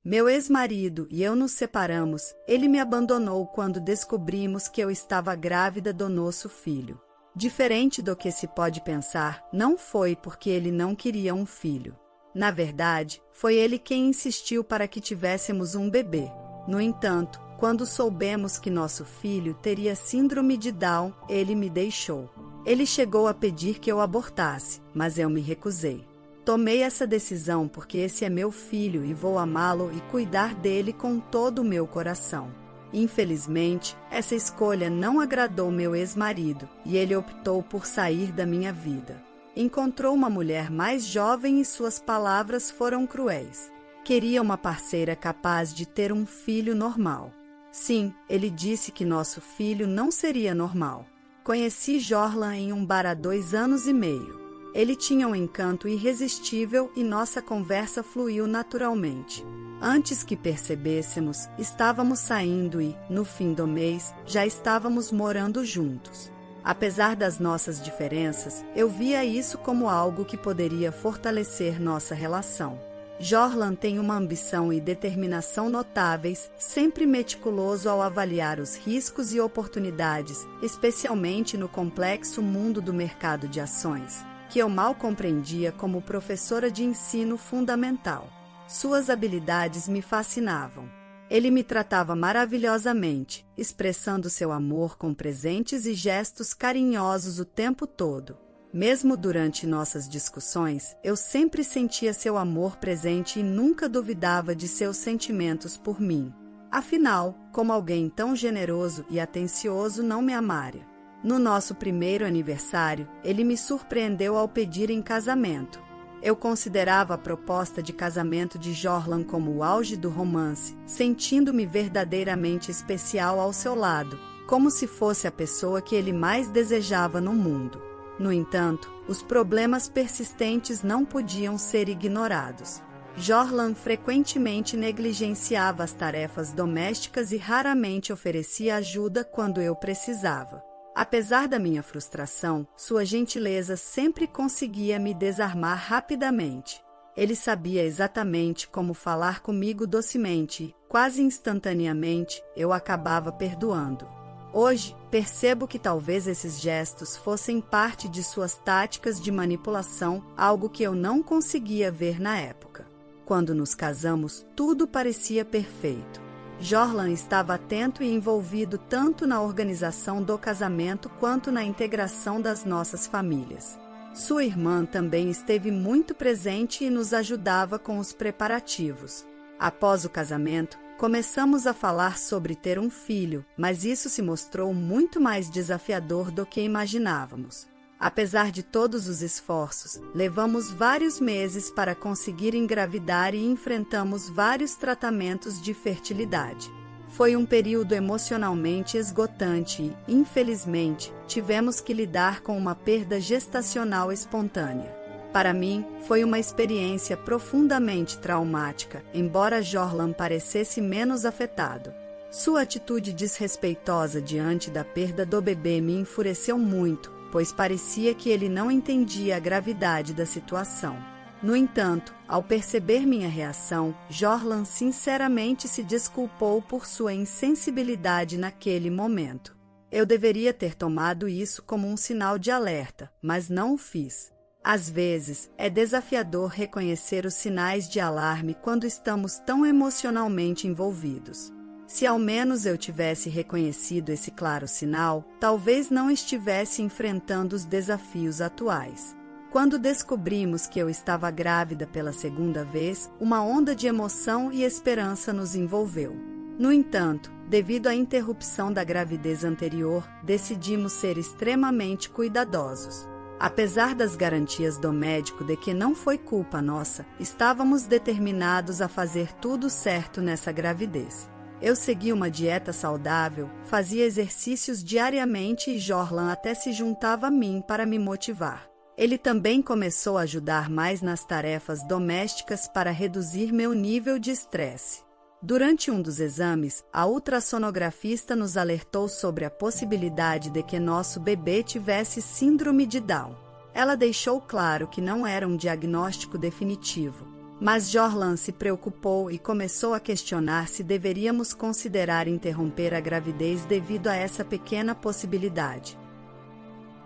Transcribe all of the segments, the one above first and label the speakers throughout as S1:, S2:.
S1: Meu ex-marido e eu nos separamos. Ele me abandonou quando descobrimos que eu estava grávida do nosso filho. Diferente do que se pode pensar, não foi porque ele não queria um filho. Na verdade, foi ele quem insistiu para que tivéssemos um bebê. No entanto, quando soubemos que nosso filho teria síndrome de Down, ele me deixou. Ele chegou a pedir que eu abortasse, mas eu me recusei. Tomei essa decisão porque esse é meu filho e vou amá-lo e cuidar dele com todo o meu coração. Infelizmente, essa escolha não agradou meu ex-marido e ele optou por sair da minha vida. Encontrou uma mulher mais jovem e suas palavras foram cruéis. Queria uma parceira capaz de ter um filho normal. Sim, ele disse que nosso filho não seria normal. Conheci Jorlan em um bar há 2 anos e meio. Ele tinha um encanto irresistível e nossa conversa fluiu naturalmente. Antes que percebêssemos, estávamos saindo e, no fim do mês, já estávamos morando juntos. Apesar das nossas diferenças, eu via isso como algo que poderia fortalecer nossa relação. Jorlan tem uma ambição e determinação notáveis, sempre meticuloso ao avaliar os riscos e oportunidades, especialmente no complexo mundo do mercado de ações, que eu mal compreendia como professora de ensino fundamental. Suas habilidades me fascinavam. Ele me tratava maravilhosamente, expressando seu amor com presentes e gestos carinhosos o tempo todo. Mesmo durante nossas discussões, eu sempre sentia seu amor presente e nunca duvidava de seus sentimentos por mim. Afinal, como alguém tão generoso e atencioso não me amaria? No nosso primeiro aniversário, ele me surpreendeu ao pedir em casamento. Eu considerava a proposta de casamento de Jorlan como o auge do romance, sentindo-me verdadeiramente especial ao seu lado, como se fosse a pessoa que ele mais desejava no mundo. No entanto, os problemas persistentes não podiam ser ignorados. Jorlan frequentemente negligenciava as tarefas domésticas e raramente oferecia ajuda quando eu precisava. Apesar da minha frustração, sua gentileza sempre conseguia me desarmar rapidamente. Ele sabia exatamente como falar comigo docemente e, quase instantaneamente, eu acabava perdoando. Hoje, percebo que talvez esses gestos fossem parte de suas táticas de manipulação, algo que eu não conseguia ver na época. Quando nos casamos, tudo parecia perfeito. Jorlan estava atento e envolvido tanto na organização do casamento quanto na integração das nossas famílias. Sua irmã também esteve muito presente e nos ajudava com os preparativos. Após o casamento, começamos a falar sobre ter um filho, mas isso se mostrou muito mais desafiador do que imaginávamos. Apesar de todos os esforços, levamos vários meses para conseguir engravidar e enfrentamos vários tratamentos de fertilidade. Foi um período emocionalmente esgotante e, infelizmente, tivemos que lidar com uma perda gestacional espontânea. Para mim, foi uma experiência profundamente traumática, embora Jorlan parecesse menos afetado. Sua atitude desrespeitosa diante da perda do bebê me enfureceu muito, pois parecia que ele não entendia a gravidade da situação. No entanto, ao perceber minha reação, Jorlan sinceramente se desculpou por sua insensibilidade naquele momento. Eu deveria ter tomado isso como um sinal de alerta, mas não o fiz. Às vezes, é desafiador reconhecer os sinais de alarme quando estamos tão emocionalmente envolvidos. Se ao menos eu tivesse reconhecido esse claro sinal, talvez não estivesse enfrentando os desafios atuais. Quando descobrimos que eu estava grávida pela segunda vez, uma onda de emoção e esperança nos envolveu. No entanto, devido à interrupção da gravidez anterior, decidimos ser extremamente cuidadosos. Apesar das garantias do médico de que não foi culpa nossa, estávamos determinados a fazer tudo certo nessa gravidez. Eu segui uma dieta saudável, fazia exercícios diariamente e Jorlan até se juntava a mim para me motivar. Ele também começou a ajudar mais nas tarefas domésticas para reduzir meu nível de estresse. Durante um dos exames, a ultrassonografista nos alertou sobre a possibilidade de que nosso bebê tivesse síndrome de Down. Ela deixou claro que não era um diagnóstico definitivo. Mas Jorlan se preocupou e começou a questionar se deveríamos considerar interromper a gravidez devido a essa pequena possibilidade.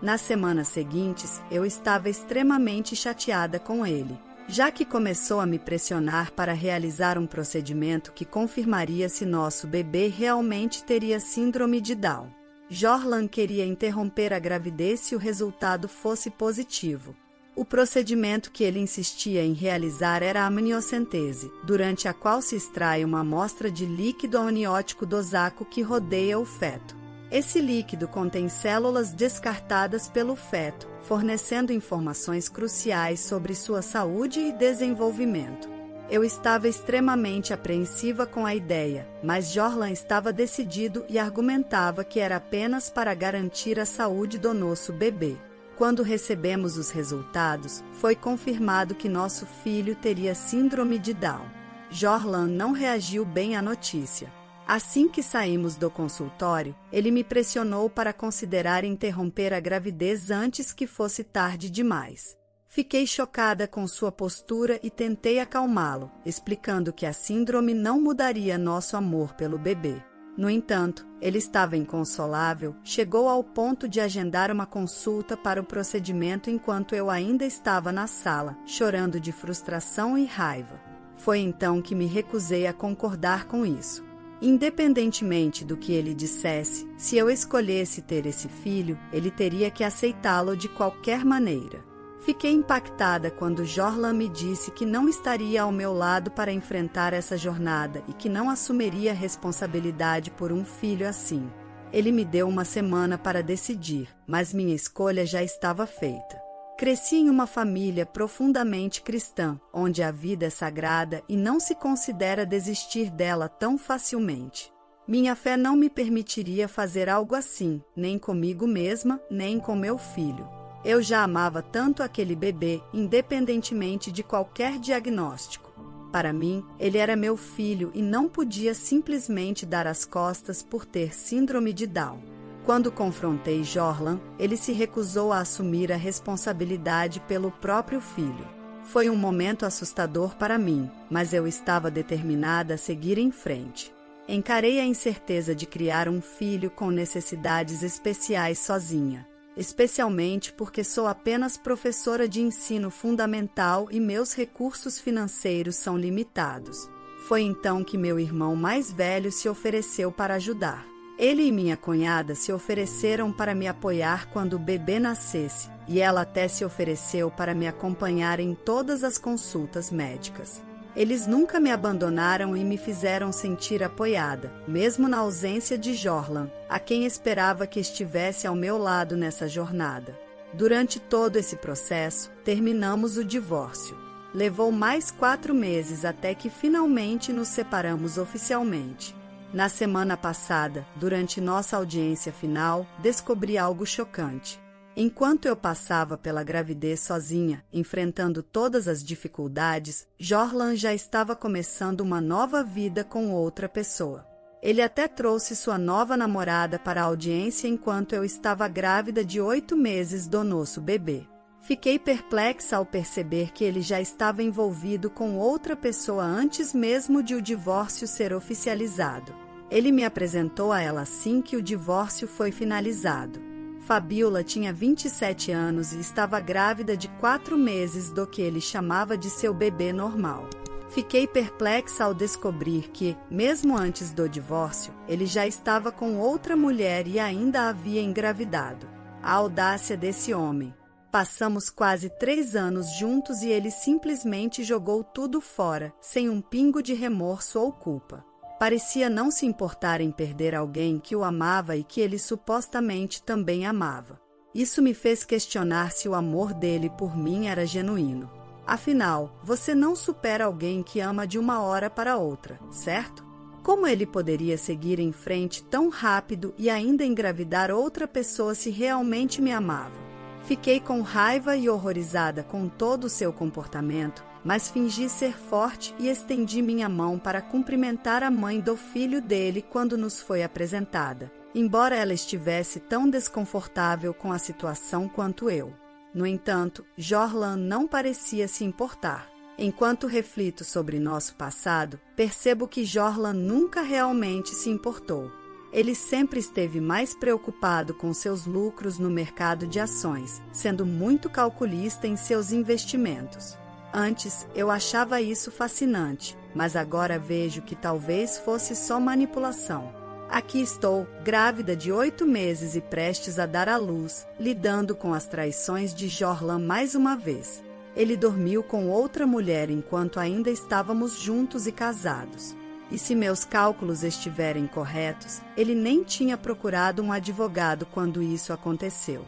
S1: Nas semanas seguintes, eu estava extremamente chateada com ele, já que começou a me pressionar para realizar um procedimento que confirmaria se nosso bebê realmente teria síndrome de Down. Jorlan queria interromper a gravidez se o resultado fosse positivo. O procedimento que ele insistia em realizar era a amniocentese, durante a qual se extrai uma amostra de líquido amniótico do saco que rodeia o feto. Esse líquido contém células descartadas pelo feto, fornecendo informações cruciais sobre sua saúde e desenvolvimento. Eu estava extremamente apreensiva com a ideia, mas Jorlan estava decidido e argumentava que era apenas para garantir a saúde do nosso bebê. Quando recebemos os resultados, foi confirmado que nosso filho teria síndrome de Down. Jorlan não reagiu bem à notícia. Assim que saímos do consultório, ele me pressionou para considerar interromper a gravidez antes que fosse tarde demais. Fiquei chocada com sua postura e tentei acalmá-lo, explicando que a síndrome não mudaria nosso amor pelo bebê. No entanto, ele estava inconsolável, chegou ao ponto de agendar uma consulta para o procedimento enquanto eu ainda estava na sala, chorando de frustração e raiva. Foi então que me recusei a concordar com isso. Independentemente do que ele dissesse, se eu escolhesse ter esse filho, ele teria que aceitá-lo de qualquer maneira. Fiquei impactada quando Jorlan me disse que não estaria ao meu lado para enfrentar essa jornada e que não assumiria responsabilidade por um filho assim. Ele me deu uma semana para decidir, mas minha escolha já estava feita. Cresci em uma família profundamente cristã, onde a vida é sagrada e não se considera desistir dela tão facilmente. Minha fé não me permitiria fazer algo assim, nem comigo mesma, nem com meu filho. Eu já amava tanto aquele bebê, independentemente de qualquer diagnóstico. Para mim, ele era meu filho e não podia simplesmente dar as costas por ter síndrome de Down. Quando confrontei Jorlan, ele se recusou a assumir a responsabilidade pelo próprio filho. Foi um momento assustador para mim, mas eu estava determinada a seguir em frente. Encarei a incerteza de criar um filho com necessidades especiais sozinha, especialmente porque sou apenas professora de ensino fundamental e meus recursos financeiros são limitados. Foi então que meu irmão mais velho se ofereceu para ajudar. Ele e minha cunhada se ofereceram para me apoiar quando o bebê nascesse, e ela até se ofereceu para me acompanhar em todas as consultas médicas. Eles nunca me abandonaram e me fizeram sentir apoiada, mesmo na ausência de Jorlan, a quem esperava que estivesse ao meu lado nessa jornada. Durante todo esse processo, terminamos o divórcio. Levou mais 4 meses até que finalmente nos separamos oficialmente. Na semana passada, durante nossa audiência final, descobri algo chocante. Enquanto eu passava pela gravidez sozinha, enfrentando todas as dificuldades, Jorlan já estava começando uma nova vida com outra pessoa. Ele até trouxe sua nova namorada para a audiência enquanto eu estava grávida de 8 meses do nosso bebê. Fiquei perplexa ao perceber que ele já estava envolvido com outra pessoa antes mesmo de o divórcio ser oficializado. Ele me apresentou a ela assim que o divórcio foi finalizado. Fabiola tinha 27 anos e estava grávida de 4 meses do que ele chamava de seu bebê normal. Fiquei perplexa ao descobrir que, mesmo antes do divórcio, ele já estava com outra mulher e ainda havia engravidado. A audácia desse homem. Passamos quase 3 anos juntos e ele simplesmente jogou tudo fora, sem um pingo de remorso ou culpa. Parecia não se importar em perder alguém que o amava e que ele supostamente também amava. Isso me fez questionar se o amor dele por mim era genuíno. Afinal, você não supera alguém que ama de uma hora para outra, certo? Como ele poderia seguir em frente tão rápido e ainda engravidar outra pessoa se realmente me amava? Fiquei com raiva e horrorizada com todo o seu comportamento, mas fingi ser forte e estendi minha mão para cumprimentar a mãe do filho dele quando nos foi apresentada, embora ela estivesse tão desconfortável com a situação quanto eu. No entanto, Jorlan não parecia se importar. Enquanto reflito sobre nosso passado, percebo que Jorlan nunca realmente se importou. Ele sempre esteve mais preocupado com seus lucros no mercado de ações, sendo muito calculista em seus investimentos. Antes, eu achava isso fascinante, mas agora vejo que talvez fosse só manipulação. Aqui estou, grávida de 8 meses e prestes a dar à luz, lidando com as traições de Jorlan mais uma vez. Ele dormiu com outra mulher enquanto ainda estávamos juntos e casados. E se meus cálculos estiverem corretos, ele nem tinha procurado um advogado quando isso aconteceu.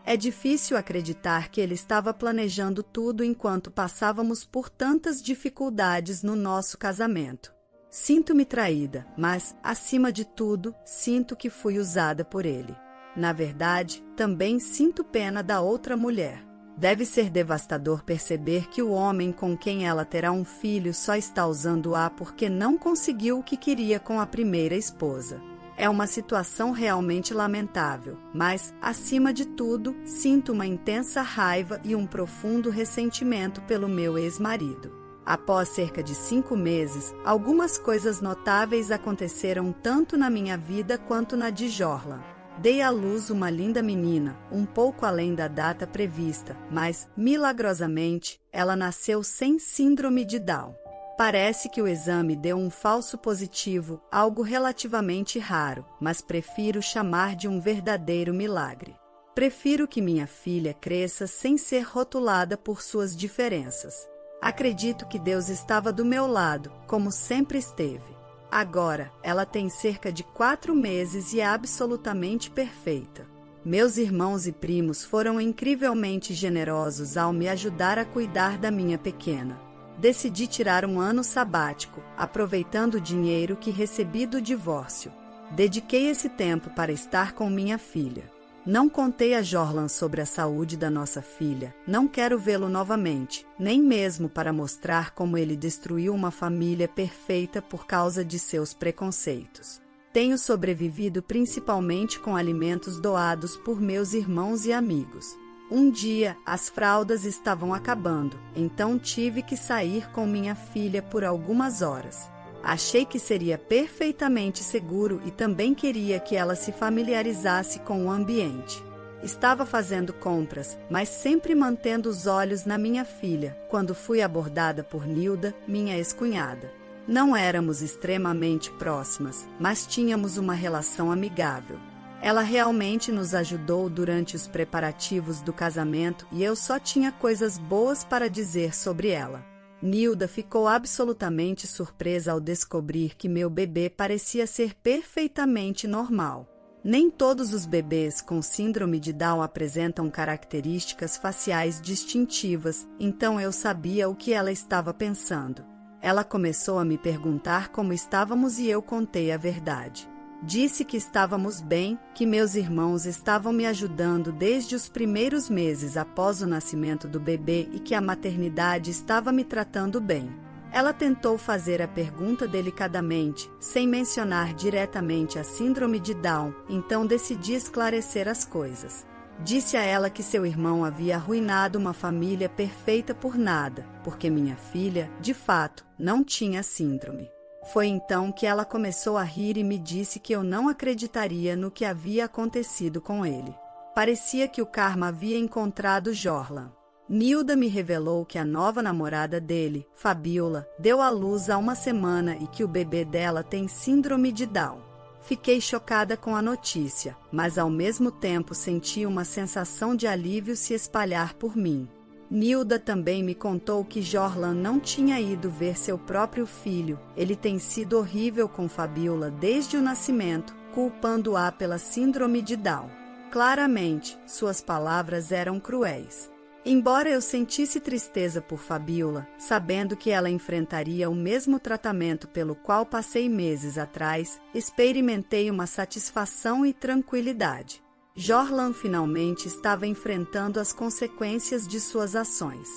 S1: É difícil acreditar que ele estava planejando tudo enquanto passávamos por tantas dificuldades no nosso casamento. Sinto-me traída, mas, acima de tudo, sinto que fui usada por ele. Na verdade, também sinto pena da outra mulher. Deve ser devastador perceber que o homem com quem ela terá um filho só está usando-a porque não conseguiu o que queria com a primeira esposa. É uma situação realmente lamentável, mas, acima de tudo, sinto uma intensa raiva e um profundo ressentimento pelo meu ex-marido. Após cerca de 5 meses, algumas coisas notáveis aconteceram tanto na minha vida quanto na de Jorlan. Dei à luz uma linda menina, um pouco além da data prevista, mas, milagrosamente, ela nasceu sem síndrome de Down. Parece que o exame deu um falso positivo, algo relativamente raro, mas prefiro chamar de um verdadeiro milagre. Prefiro que minha filha cresça sem ser rotulada por suas diferenças. Acredito que Deus estava do meu lado, como sempre esteve. Agora, ela tem cerca de 4 meses e é absolutamente perfeita. Meus irmãos e primos foram incrivelmente generosos ao me ajudar a cuidar da minha pequena. Decidi tirar um ano sabático, aproveitando o dinheiro que recebi do divórcio. Dediquei esse tempo para estar com minha filha. Não contei a Jorlan sobre a saúde da nossa filha. Não quero vê-lo novamente, nem mesmo para mostrar como ele destruiu uma família perfeita por causa de seus preconceitos. Tenho sobrevivido principalmente com alimentos doados por meus irmãos e amigos. Um dia, as fraldas estavam acabando, então tive que sair com minha filha por algumas horas. Achei que seria perfeitamente seguro e também queria que ela se familiarizasse com o ambiente. Estava fazendo compras, mas sempre mantendo os olhos na minha filha, quando fui abordada por Nilda, minha ex-cunhada. Não éramos extremamente próximas, mas tínhamos uma relação amigável. Ela realmente nos ajudou durante os preparativos do casamento e eu só tinha coisas boas para dizer sobre ela. Nilda ficou absolutamente surpresa ao descobrir que meu bebê parecia ser perfeitamente normal. Nem todos os bebês com síndrome de Down apresentam características faciais distintivas, então eu sabia o que ela estava pensando. Ela começou a me perguntar como estávamos e eu contei a verdade. Disse que estávamos bem, que meus irmãos estavam me ajudando desde os primeiros meses após o nascimento do bebê e que a maternidade estava me tratando bem. Ela tentou fazer a pergunta delicadamente, sem mencionar diretamente a síndrome de Down, então decidi esclarecer as coisas. Disse a ela que seu irmão havia arruinado uma família perfeita por nada, porque minha filha, de fato, não tinha síndrome. Foi então que ela começou a rir e me disse que eu não acreditaria no que havia acontecido com ele. Parecia que o karma havia encontrado Jorlan. Nilda me revelou que a nova namorada dele, Fabiola, deu à luz há uma semana e que o bebê dela tem síndrome de Down. Fiquei chocada com a notícia, mas ao mesmo tempo senti uma sensação de alívio se espalhar por mim. Nilda também me contou que Jorlan não tinha ido ver seu próprio filho. Ele tem sido horrível com Fabiola desde o nascimento, culpando-a pela síndrome de Down. Claramente, suas palavras eram cruéis. Embora eu sentisse tristeza por Fabiola, sabendo que ela enfrentaria o mesmo tratamento pelo qual passei meses atrás, experimentei uma satisfação e tranquilidade. Jorlan finalmente estava enfrentando as consequências de suas ações.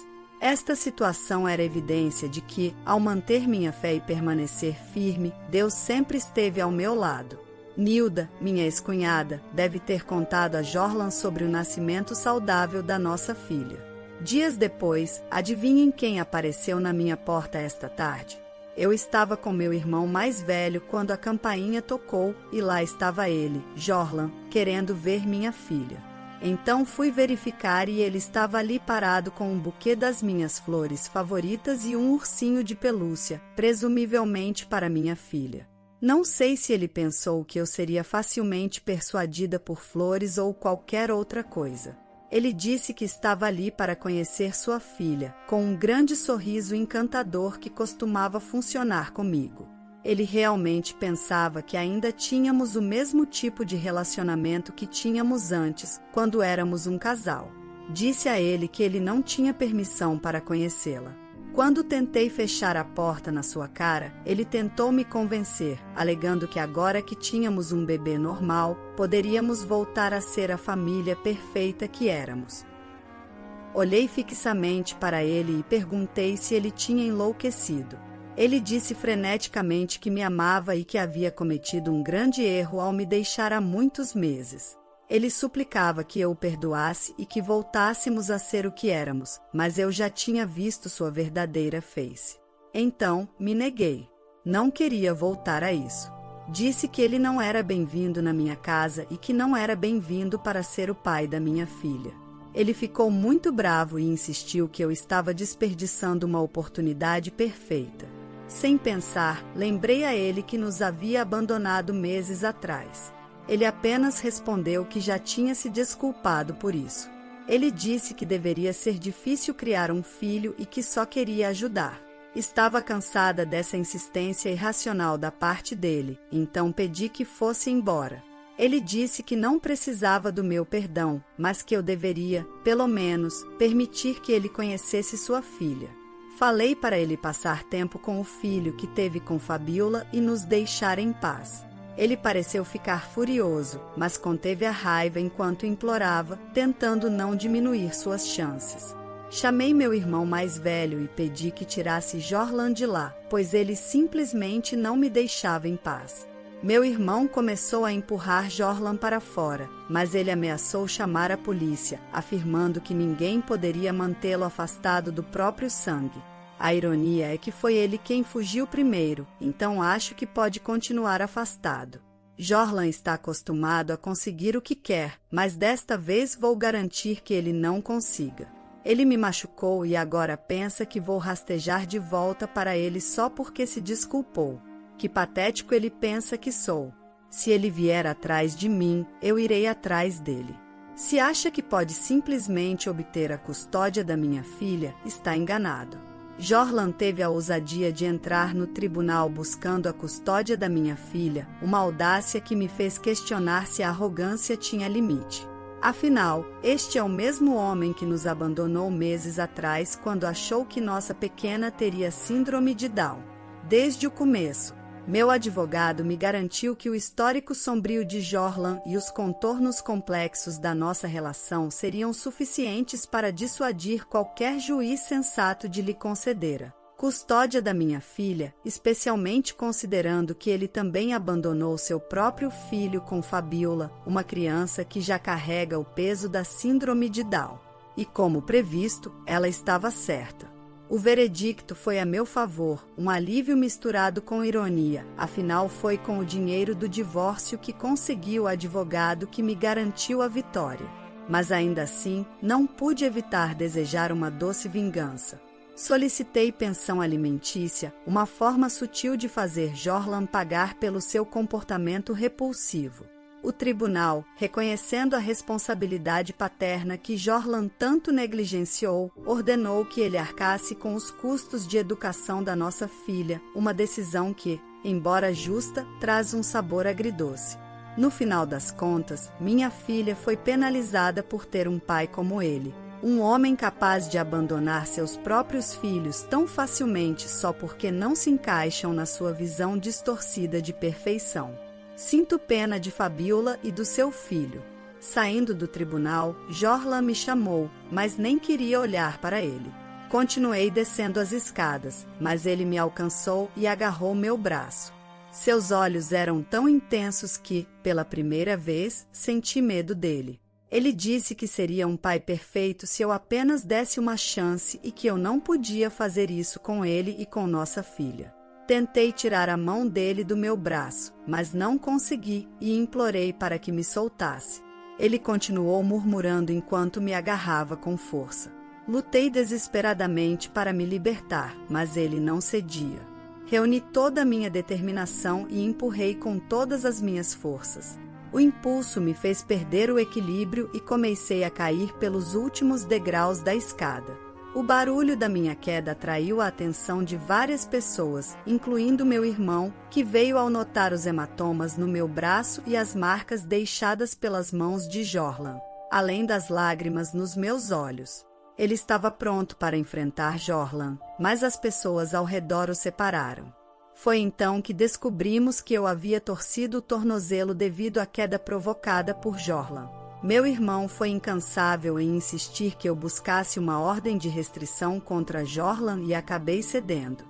S1: Esta situação era evidência de que, ao manter minha fé e permanecer firme, Deus sempre esteve ao meu lado. Nilda, minha ex-cunhada, deve ter contado a Jorlan sobre o nascimento saudável da nossa filha. Dias depois, adivinhem quem apareceu na minha porta esta tarde? Eu estava com meu irmão mais velho quando a campainha tocou e lá estava ele, Jorlan, querendo ver minha filha. Então fui verificar e ele estava ali parado com um buquê das minhas flores favoritas e um ursinho de pelúcia, presumivelmente para minha filha. Não sei se ele pensou que eu seria facilmente persuadida por flores ou qualquer outra coisa. Ele disse que estava ali para conhecer sua filha, com um grande sorriso encantador que costumava funcionar comigo. Ele realmente pensava que ainda tínhamos o mesmo tipo de relacionamento que tínhamos antes, quando éramos um casal. Disse a ele que ele não tinha permissão para conhecê-la. Quando tentei fechar a porta na sua cara, ele tentou me convencer, alegando que agora que tínhamos um bebê normal, poderíamos voltar a ser a família perfeita que éramos. Olhei fixamente para ele e perguntei se ele tinha enlouquecido. Ele disse freneticamente que me amava e que havia cometido um grande erro ao me deixar há muitos meses. Ele suplicava que eu o perdoasse e que voltássemos a ser o que éramos, mas eu já tinha visto sua verdadeira face. Então, me neguei. Não queria voltar a isso. Disse que ele não era bem-vindo na minha casa e que não era bem-vindo para ser o pai da minha filha. Ele ficou muito bravo e insistiu que eu estava desperdiçando uma oportunidade perfeita. Sem pensar, lembrei a ele que nos havia abandonado meses atrás. Ele apenas respondeu que já tinha se desculpado por isso. Ele disse que deveria ser difícil criar um filho e que só queria ajudar. Estava cansada dessa insistência irracional da parte dele, então pedi que fosse embora. Ele disse que não precisava do meu perdão, mas que eu deveria, pelo menos, permitir que ele conhecesse sua filha. Falei para ele passar tempo com o filho que teve com Fabiola e nos deixar em paz. Ele pareceu ficar furioso, mas conteve a raiva enquanto implorava, tentando não diminuir suas chances. Chamei meu irmão mais velho e pedi que tirasse Jorlan de lá, pois ele simplesmente não me deixava em paz. Meu irmão começou a empurrar Jorlan para fora, mas ele ameaçou chamar a polícia, afirmando que ninguém poderia mantê-lo afastado do próprio sangue. A ironia é que foi ele quem fugiu primeiro, então acho que pode continuar afastado. Jorlan está acostumado a conseguir o que quer, mas desta vez vou garantir que ele não consiga. Ele me machucou e agora pensa que vou rastejar de volta para ele só porque se desculpou. Que patético ele pensa que sou. Se ele vier atrás de mim, eu irei atrás dele. Se acha que pode simplesmente obter a custódia da minha filha, está enganado. Jorlan teve a ousadia de entrar no tribunal buscando a custódia da minha filha, uma audácia que me fez questionar se a arrogância tinha limite. Afinal, este é o mesmo homem que nos abandonou meses atrás quando achou que nossa pequena teria síndrome de Down. Desde o começo, meu advogado me garantiu que o histórico sombrio de Jorlan e os contornos complexos da nossa relação seriam suficientes para dissuadir qualquer juiz sensato de lhe conceder a custódia da minha filha, especialmente considerando que ele também abandonou seu próprio filho com Fabiola, uma criança que já carrega o peso da síndrome de Down. E como previsto, ela estava certa. O veredicto foi a meu favor, um alívio misturado com ironia, afinal foi com o dinheiro do divórcio que consegui o advogado que me garantiu a vitória. Mas ainda assim, não pude evitar desejar uma doce vingança. Solicitei pensão alimentícia, uma forma sutil de fazer Jorlan pagar pelo seu comportamento repulsivo. O tribunal, reconhecendo a responsabilidade paterna que Jorlan tanto negligenciou, ordenou que ele arcasse com os custos de educação da nossa filha, uma decisão que, embora justa, traz um sabor agridoce. No final das contas, minha filha foi penalizada por ter um pai como ele, um homem capaz de abandonar seus próprios filhos tão facilmente só porque não se encaixam na sua visão distorcida de perfeição. Sinto pena de Fabiola e do seu filho. Saindo do tribunal, Jorlan me chamou, mas nem queria olhar para ele. Continuei descendo as escadas, mas ele me alcançou e agarrou meu braço. Seus olhos eram tão intensos que, pela primeira vez, senti medo dele. Ele disse que seria um pai perfeito se eu apenas desse uma chance e que eu não podia fazer isso com ele e com nossa filha. Tentei tirar a mão dele do meu braço, mas não consegui e implorei para que me soltasse. Ele continuou murmurando enquanto me agarrava com força. Lutei desesperadamente para me libertar, mas ele não cedia. Reuni toda a minha determinação e empurrei com todas as minhas forças. O impulso me fez perder o equilíbrio e comecei a cair pelos últimos degraus da escada. O barulho da minha queda atraiu a atenção de várias pessoas, incluindo meu irmão, que veio ao notar os hematomas no meu braço e as marcas deixadas pelas mãos de Jorlan, além das lágrimas nos meus olhos. Ele estava pronto para enfrentar Jorlan, mas as pessoas ao redor o separaram. Foi então que descobrimos que eu havia torcido o tornozelo devido à queda provocada por Jorlan. Meu irmão foi incansável em insistir que eu buscasse uma ordem de restrição contra Jorlan e acabei cedendo.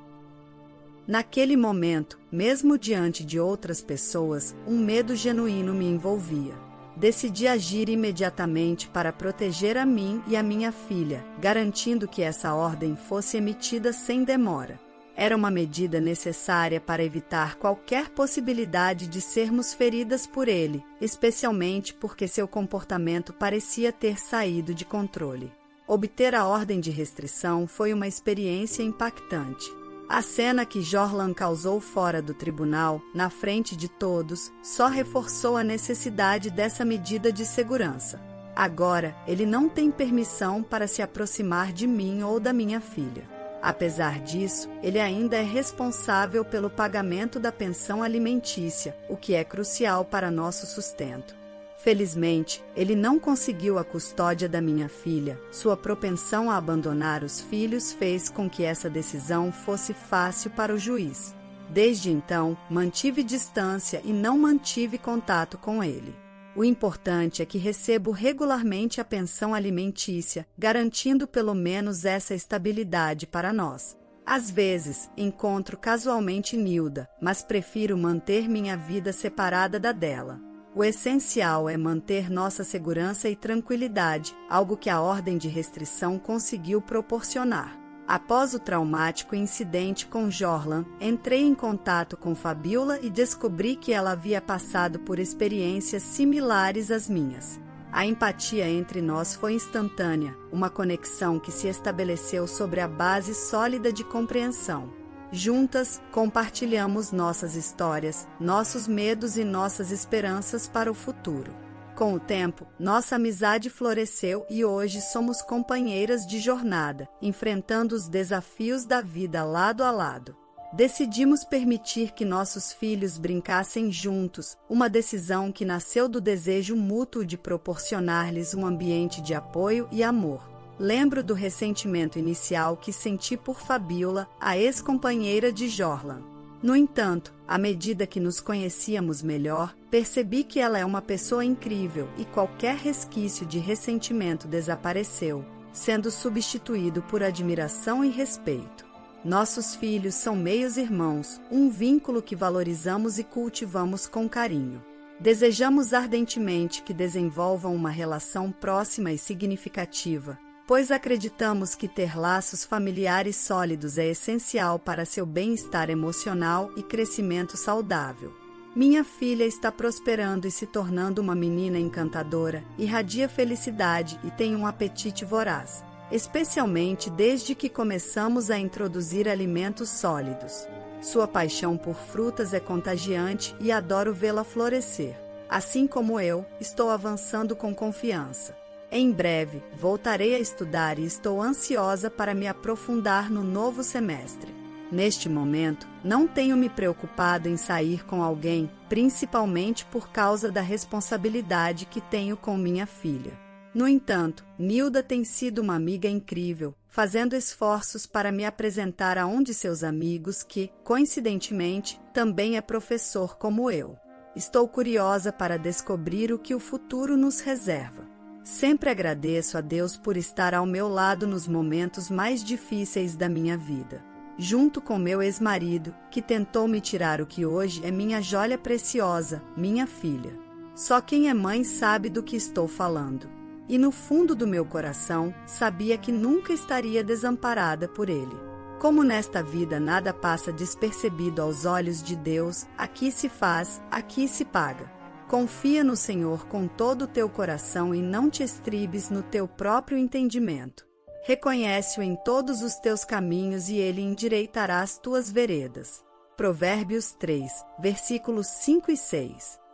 S1: Naquele momento, mesmo diante de outras pessoas, um medo genuíno me envolvia. Decidi agir imediatamente para proteger a mim e a minha filha, garantindo que essa ordem fosse emitida sem demora. Era uma medida necessária para evitar qualquer possibilidade de sermos feridas por ele, especialmente porque seu comportamento parecia ter saído de controle. Obter a ordem de restrição foi uma experiência impactante. A cena que Jorlan causou fora do tribunal, na frente de todos, só reforçou a necessidade dessa medida de segurança. Agora, ele não tem permissão para se aproximar de mim ou da minha filha. Apesar disso, ele ainda é responsável pelo pagamento da pensão alimentícia, o que é crucial para nosso sustento. Felizmente, ele não conseguiu a custódia da minha filha. Sua propensão a abandonar os filhos fez com que essa decisão fosse fácil para o juiz. Desde então, mantive distância e não mantive contato com ele. O importante é que recebo regularmente a pensão alimentícia, garantindo pelo menos essa estabilidade para nós. Às vezes, encontro casualmente Nilda, mas prefiro manter minha vida separada da dela. O essencial é manter nossa segurança e tranquilidade, algo que a ordem de restrição conseguiu proporcionar. Após o traumático incidente com Jorlan, entrei em contato com Fabiola e descobri que ela havia passado por experiências similares às minhas. A empatia entre nós foi instantânea, uma conexão que se estabeleceu sobre a base sólida de compreensão. Juntas, compartilhamos nossas histórias, nossos medos e nossas esperanças para o futuro. Com o tempo, nossa amizade floresceu e hoje somos companheiras de jornada, enfrentando os desafios da vida lado a lado. Decidimos permitir que nossos filhos brincassem juntos, uma decisão que nasceu do desejo mútuo de proporcionar-lhes um ambiente de apoio e amor. Lembro do ressentimento inicial que senti por Fabiola, a ex-companheira de Jorlan. No entanto, à medida que nos conhecíamos melhor, percebi que ela é uma pessoa incrível e qualquer resquício de ressentimento desapareceu, sendo substituído por admiração e respeito. Nossos filhos são meios-irmãos, um vínculo que valorizamos e cultivamos com carinho. Desejamos ardentemente que desenvolvam uma relação próxima e significativa, pois acreditamos que ter laços familiares sólidos é essencial para seu bem-estar emocional e crescimento saudável. Minha filha está prosperando e se tornando uma menina encantadora, irradia felicidade e tem um apetite voraz, especialmente desde que começamos a introduzir alimentos sólidos. Sua paixão por frutas é contagiante e adoro vê-la florescer. Assim como eu, estou avançando com confiança. Em breve, voltarei a estudar e estou ansiosa para me aprofundar no novo semestre. Neste momento, não tenho me preocupado em sair com alguém, principalmente por causa da responsabilidade que tenho com minha filha. No entanto, Nilda tem sido uma amiga incrível, fazendo esforços para me apresentar a um de seus amigos que, coincidentemente, também é professor como eu. Estou curiosa para descobrir o que o futuro nos reserva. Sempre agradeço a Deus por estar ao meu lado nos momentos mais difíceis da minha vida. Junto com meu ex-marido, que tentou me tirar o que hoje é minha joia preciosa, minha filha. Só quem é mãe sabe do que estou falando. E no fundo do meu coração, sabia que nunca estaria desamparada por ele. Como nesta vida nada passa despercebido aos olhos de Deus, aqui se faz, aqui se paga. Confia no Senhor com todo o teu coração e não te estribes no teu próprio entendimento. Reconhece-o em todos os teus caminhos e ele endireitará as tuas veredas. Provérbios 3, versículos 5 e 6.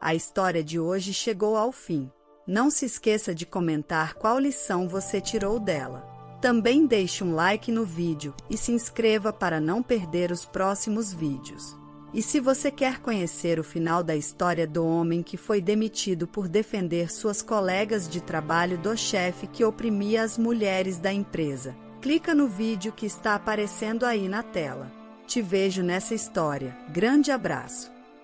S1: A história de hoje chegou ao fim. Não se esqueça de comentar qual lição você tirou dela. Também deixe um like no vídeo e se inscreva para não perder os próximos vídeos. E se você quer conhecer o final da história do homem que foi demitido por defender suas colegas de trabalho do chefe que oprimia as mulheres da empresa, clica no vídeo que está aparecendo aí na tela. Te vejo nessa história. Grande abraço!